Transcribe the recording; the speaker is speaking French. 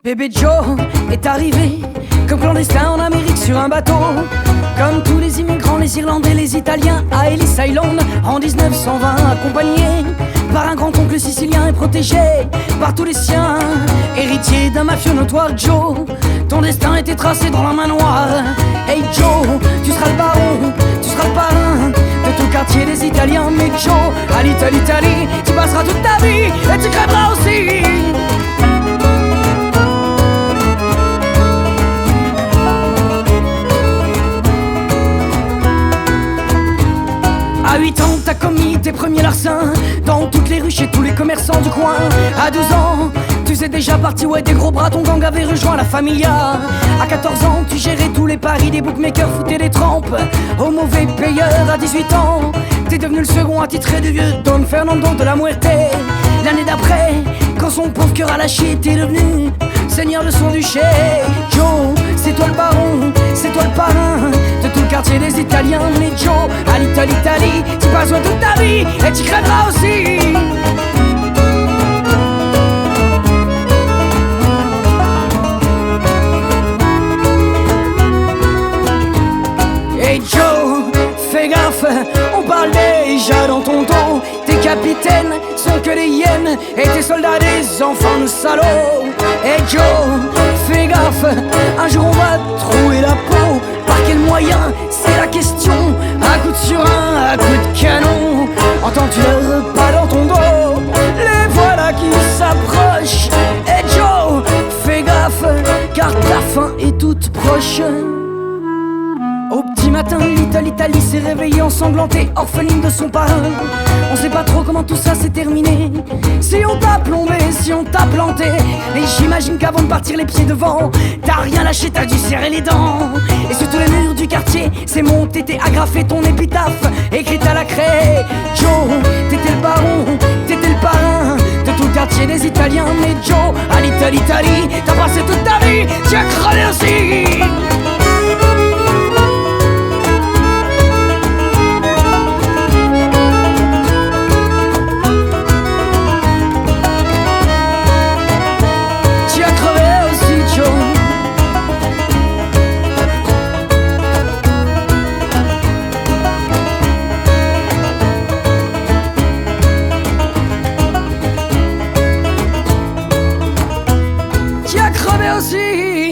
Bébé Joe est arrivé comme clandestin en Amérique sur un bateau. Comme tous les immigrants, les Irlandais, les Italiens à Ellis Island en 1920, accompagné par un grand-oncle sicilien et protégé par tous les siens. Héritier d'un mafieux notoire, Joe, ton destin était tracé dans la main noire. Hey Joe, tu seras le baron, tu seras le parrain de tout le quartier des Italiens. Mais Joe, à l'Italie, tu passeras toute ta vie et tu crèveras aussi. À 8 ans, t'as commis tes premiers larcins dans toutes les rues, chez tous les commerçants du coin. À 12 ans, tu sais déjà parti, ouais, des gros bras, ton gang avait rejoint la familia. À 14 ans, tu gérais tous les paris des bookmakers, foutais des trempes aux mauvais payeurs. À 18 ans, t'es devenu le second attitré du vieux Don Fernando de la Muerte. L'année d'après, quand son pauvre cœur a lâché, t'es devenu seigneur de son duché. Joe, c'est toi le baron, c'est toi le parrain de tout le quartier des Italiens. Mais Joe, à l'Italie, tu passeras toute ta vie et tu crèveras aussi. Hey Joe, fais gaffe, on parle déjà dans ton dos. Tes capitaines sont que des hyènes et tes soldats des enfants de salauds. Hey Joe, fais gaffe, un jour on va te trouer la peau. Par quel moyen, c'est la question. Un coup de surin, un coup de canon. Entends-tu le pas dans ton dos? Les voilà qui s'approchent. Hey Joe, fais gaffe, car ta fin est toute proche. Au petit matin, l'Italie s'est réveillée ensanglantée, orpheline de son parrain. On sait pas trop comment tout ça s'est terminé. Si on t'a plombé, si on t'a planté. Et j'imagine qu'avant de partir les pieds devant, t'as rien lâché, t'as dû serrer les dents. Et sur tous les murs du quartier, c'est monté, t'es agrafé ton épitaphe, écrite à la craie. Joe, t'étais le baron, t'étais le parrain de tout le quartier des Italiens. Mais Joe, à l'Italie, t'as passé toute ta vie, tu as crevé aussi. Crevé aussi.